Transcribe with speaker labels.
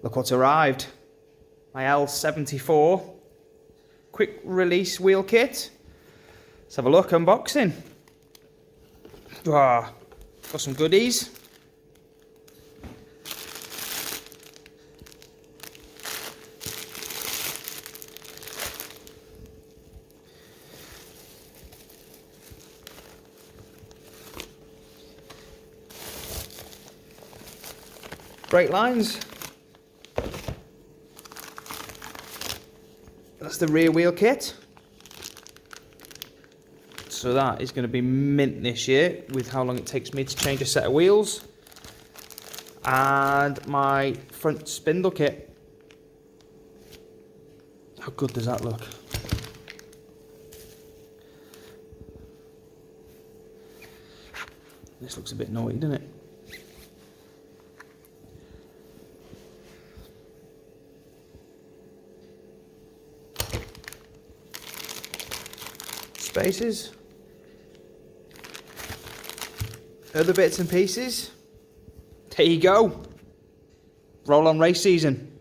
Speaker 1: Look what's arrived. My L74 quick release wheel kit. Let's have a look, unboxing. Got some goodies. Brake lines. That's the rear wheel kit. So that is going to be mint this year with how long it takes me to change a set of wheels. And my front spindle kit. How good does that look? This looks a bit naughty, doesn't it? Spaces, other bits and pieces. There you go. Roll on race season.